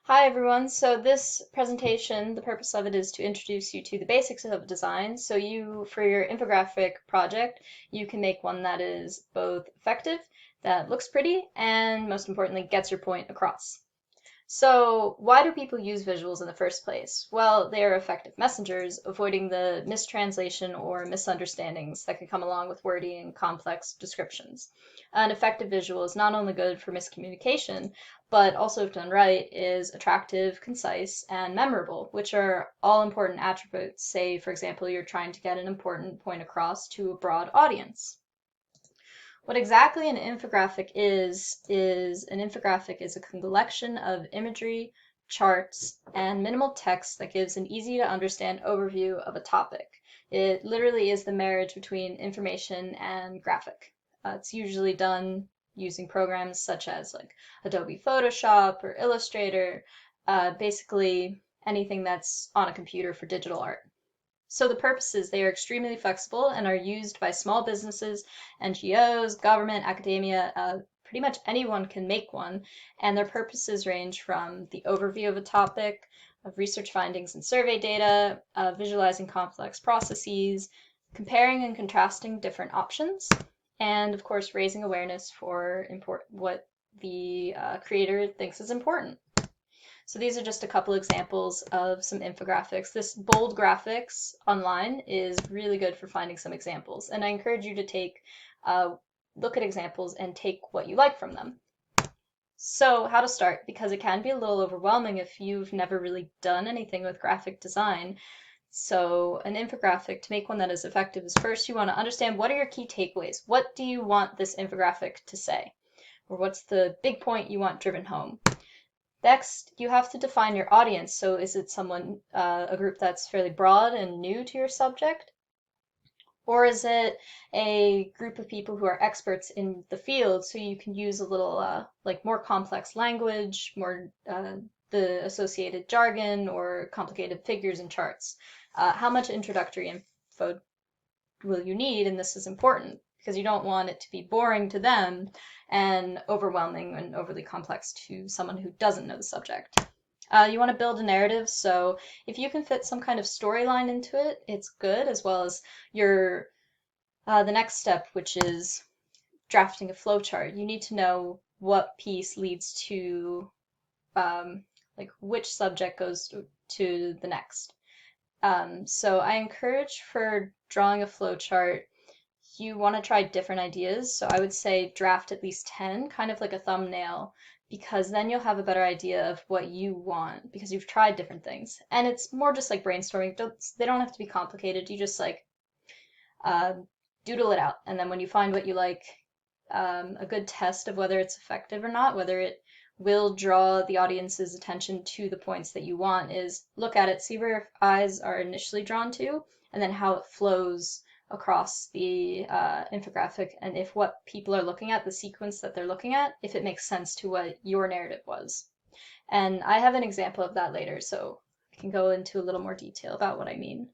Hi everyone. So this presentation, the purpose of it is to introduce you to the basics of design. So for your infographic project, you can make one that is both effective, that looks pretty, and most importantly, gets your point across. So, why do people use visuals in the first place? Well, they are effective messengers, avoiding the mistranslation or misunderstandings that can come along with wordy and complex descriptions. An effective visual is not only good for miscommunication, but also, if done right, is attractive, concise, and memorable, which are all important attributes. Say, for example, you're trying to get an important point across to a broad audience. What exactly an infographic is a collection of imagery, charts, and minimal text that gives an easy to understand overview of a topic. It literally is the marriage between information and graphic. It's usually done using programs such as like Adobe Photoshop or Illustrator, basically anything that's on a computer for digital art. So the purpose is they are extremely flexible and are used by small businesses, NGOs, government, academia, pretty much anyone can make one, and their purposes range from the overview of a topic, of research findings and survey data, visualizing complex processes, comparing and contrasting different options, and of course raising awareness for what the creator thinks is important. So these are just a couple examples of some infographics. This bold graphics online is really good for finding some examples, and I encourage you to look at examples and take what you like from them. So how to start, because it can be a little overwhelming if you've never really done anything with graphic design. So an infographic, to make one that is effective, is first you want to understand what are your key takeaways. What do you want this infographic to say? Or what's the big point you want driven home? Next, you have to define your audience. So is it a group that's fairly broad and new to your subject? Or is it a group of people who are experts in the field, so you can use a little like more complex language, more the associated jargon or complicated figures and charts? How much introductory info will you need? And this is important because you don't want it to be boring to them and overwhelming and overly complex to someone who doesn't know the subject. You want to build a narrative, so if you can fit some kind of storyline into it, it's good, as well as your the next step, which is drafting a flowchart. You need to know what piece leads to like which subject goes to the next. So I encourage for drawing a flowchart, you want to try different ideas. So I would say draft at least 10, kind of like a thumbnail, because then you'll have a better idea of what you want because you've tried different things. And it's more just like brainstorming. They don't have to be complicated. You just like uh, doodle it out. And then when you find what you like, a good test of whether it's effective or not, whether it will draw the audience's attention to the points that you want, is look at it, see where your eyes are initially drawn to, and then how it flows across the infographic, and if what people are looking at, the sequence that they're looking at, if it makes sense to what your narrative was. And I have an example of that later, so I can go into a little more detail about what I mean.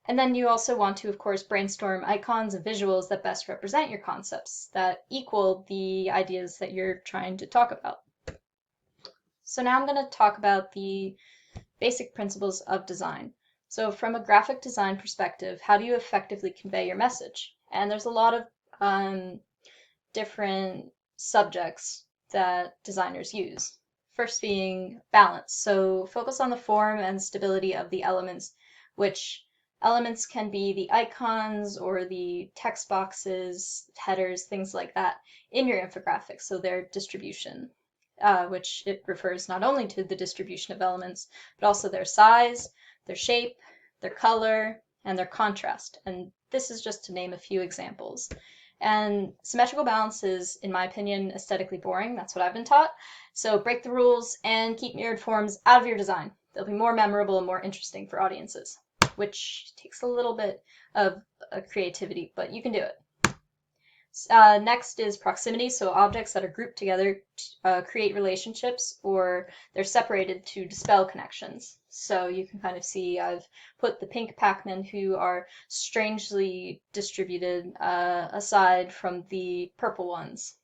And then you also want to, of course, brainstorm icons and visuals that best represent your concepts, that equal the ideas that you're trying to talk about. So now I'm going to talk about the basic principles of design. So from a graphic design perspective, how do you effectively convey your message? And there's a lot of different subjects that designers use. First being balance. So focus on the form and stability of the elements, which elements can be the icons or the text boxes, headers, things like that in your infographic. So their distribution, which it refers not only to the distribution of elements, but also their size, their shape, their color, and their contrast. And this is just to name a few examples. And symmetrical balance is, in my opinion, aesthetically boring. That's what I've been taught. So break the rules and keep mirrored forms out of your design. They'll be more memorable and more interesting for audiences, which takes a little bit of creativity, but you can do it. Next is proximity, so objects that are grouped together create relationships, or they're separated to dispel connections. So you can kind of see I've put the pink Pac-Men, who are strangely distributed, aside from the purple ones.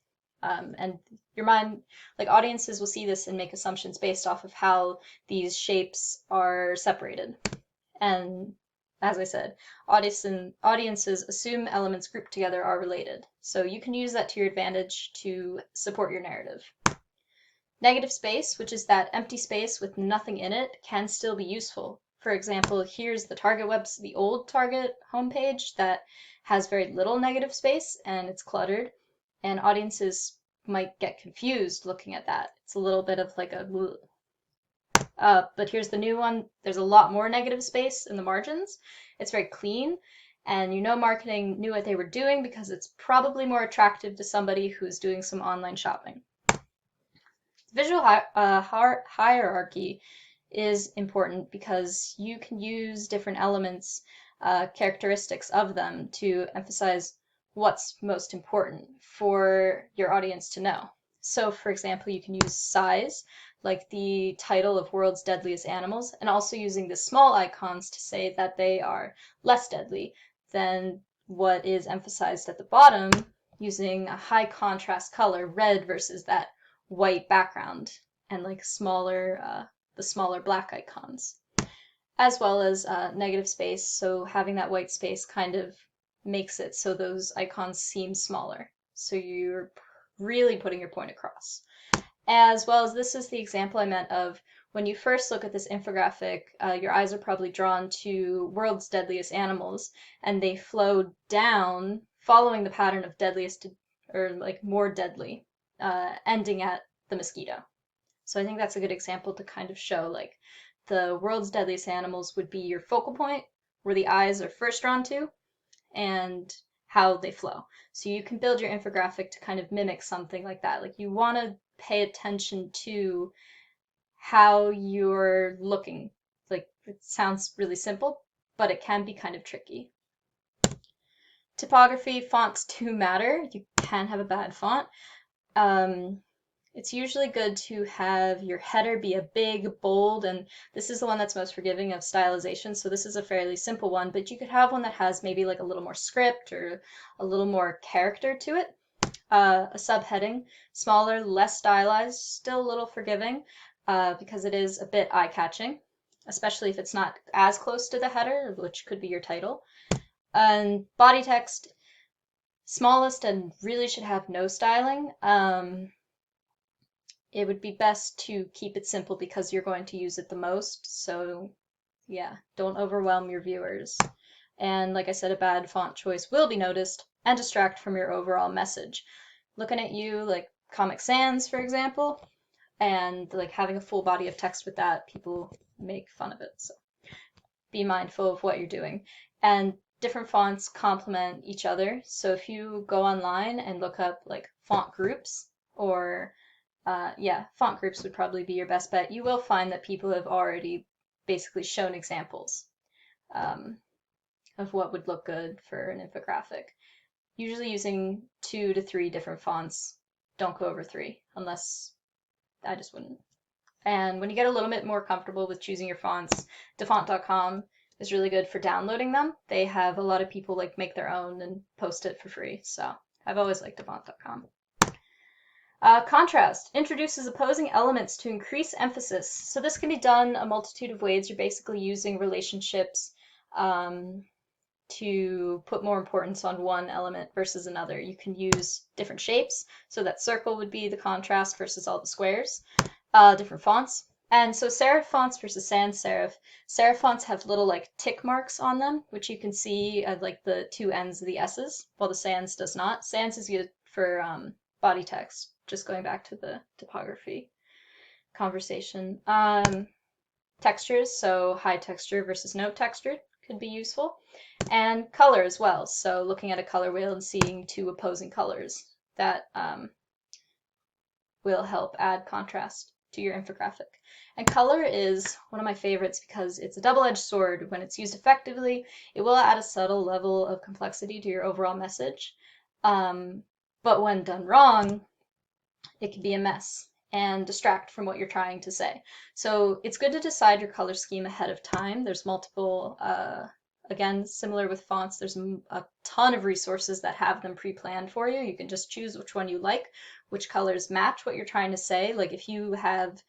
And your mind, like audiences will see this and make assumptions based off of how these shapes are separated. And as I said, audiences assume elements grouped together are related. So you can use that to your advantage to support your narrative. Negative space, which is that empty space with nothing in it, can still be useful. For example, here's the old Target homepage that has very little negative space and it's cluttered, and audiences might get confused looking at that. It's a little bit of like a but here's the new one. There's a lot more negative space in the margins. It's very clean, and you know marketing knew what they were doing because it's probably more attractive to somebody who's doing some online shopping. Visual hierarchy is important because you can use different elements, characteristics of them to emphasize what's most important for your audience to know. So, for example, you can use size, like the title of World's Deadliest Animals, and also using the small icons to say that they are less deadly than what is emphasized at the bottom, using a high contrast color, red versus that white background, and like the smaller black icons, as well as negative space. So having that white space kind of makes it so those icons seem smaller. So you're really putting your point across. As well as this is the example I meant of when you first look at this infographic, your eyes are probably drawn to World's Deadliest Animals, and they flow down following the pattern of deadliest to, or like more deadly, ending at the mosquito. So I think that's a good example to kind of show like the World's Deadliest Animals would be your focal point, where the eyes are first drawn to, and how they flow. So you can build your infographic to kind of mimic something like that. Like you want to pay attention to how you're looking. Like it sounds really simple, but it can be kind of tricky. Typography, fonts do matter. You can have a bad font. It's usually good to have your header be a big, bold, and this is the one that's most forgiving of stylization, so this is a fairly simple one, but you could have one that has maybe like a little more script or a little more character to it. A subheading, smaller, less stylized, still a little forgiving, because it is a bit eye-catching, especially if it's not as close to the header, which could be your title. And body text, smallest and really should have no styling. It would be best to keep it simple because you're going to use it the most. So yeah, don't overwhelm your viewers. And like I said, a bad font choice will be noticed and distract from your overall message. Looking at you like Comic Sans, for example, and like having a full body of text with that, people make fun of it. So be mindful of what you're doing. And different fonts complement each other. So if you go online and look up like font groups or font groups would probably be your best bet. You will find that people have already basically shown examples of what would look good for an infographic. Usually using 2 to 3 different fonts. Don't go over 3, unless I just wouldn't. And when you get a little bit more comfortable with choosing your fonts, defont.com is really good for downloading them. They have a lot of people like make their own and post it for free. So I've always liked defont.com. Contrast introduces opposing elements to increase emphasis. So this can be done a multitude of ways. You're basically using relationships to put more importance on one element versus another. You can use different shapes. So that circle would be the contrast versus all the squares. Different fonts. And so serif fonts versus sans serif. Serif fonts have little like tick marks on them, which you can see at like the two ends of the S's, while the sans does not. Sans is good for body text. Just going back to the typography conversation. Textures, so high texture versus no texture could be useful. And color as well. So looking at a color wheel and seeing 2 opposing colors, that will help add contrast to your infographic. And color is one of my favorites because it's a double-edged sword. When it's used effectively, it will add a subtle level of complexity to your overall message. But when done wrong, it can be a mess and distract from what you're trying to say. So it's good to decide your color scheme ahead of time. There's multiple, again, similar with fonts, there's a ton of resources that have them pre-planned for you. You can just choose which one you like which colors match what you're trying to say. Like if you have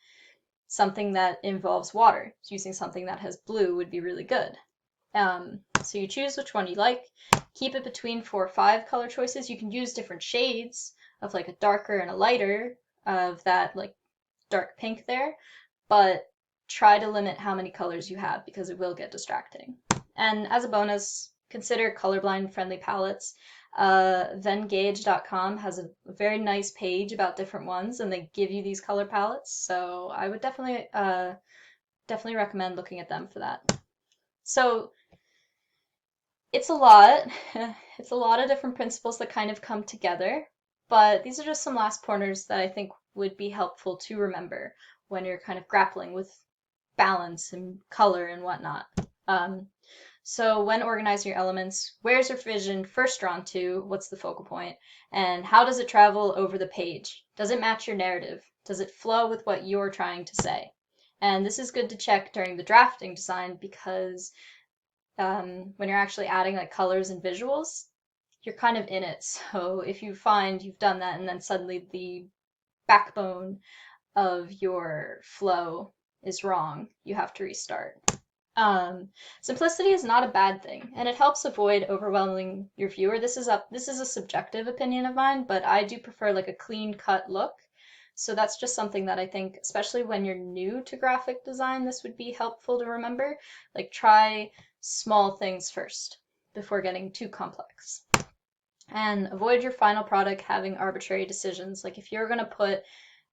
something that involves water, using something that has blue would be really good. So you choose which one you like, keep it between 4 or 5 color choices. You can use different shades of like a darker and a lighter of that like dark pink there, but try to limit how many colors you have because it will get distracting. And as a bonus, consider colorblind friendly palettes. Vengage.com has a very nice page about different ones, and they give you these color palettes. So I would definitely recommend looking at them for that. So it's a lot. It's a lot of different principles that kind of come together, but these are just some last pointers that I think would be helpful to remember when you're kind of grappling with balance and color and whatnot. So when organizing your elements, where's your vision first drawn to? What's the focal point? And how does it travel over the page? Does it match your narrative? Does it flow with what you're trying to say? And this is good to check during the drafting design because when you're actually adding like colors and visuals, you're kind of in it. So if you find you've done that and then suddenly the backbone of your flow is wrong, you have to restart. Simplicity is not a bad thing, and it helps avoid overwhelming your viewer. This is a subjective opinion of mine, but I do prefer like a clean cut look. So that's just something that I think, especially when you're new to graphic design, this would be helpful to remember. Like try small things first before getting too complex. And avoid your final product having arbitrary decisions. Like if you're going to put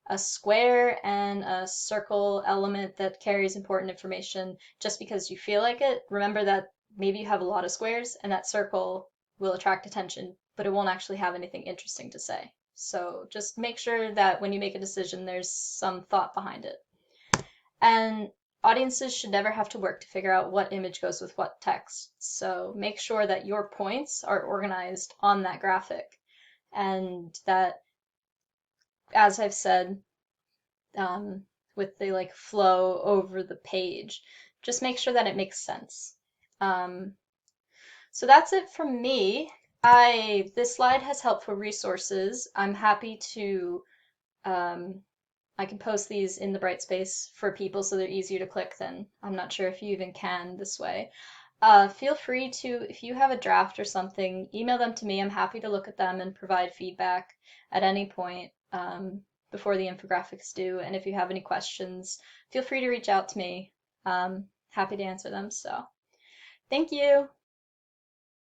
a square and a circle element that carries important information just because you feel like it, remember that maybe you have a lot of squares and that circle will attract attention, but it won't actually have anything interesting to say. So just make sure that when you make a decision, there's some thought behind it. And audiences should never have to work to figure out what image goes with what text. So make sure that your points are organized on that graphic and that, as I've said, with the like flow over the page, just make sure that it makes sense. So that's it from me. This slide has helpful resources. I'm happy to I can post these in the Brightspace for people so they're easier to click than I'm not sure if you even can this way. Feel free to, if you have a draft or something, email them to me. I'm happy to look at them and provide feedback at any point before the infographics due. And if you have any questions, feel free to reach out to me. Happy to answer them. So thank you.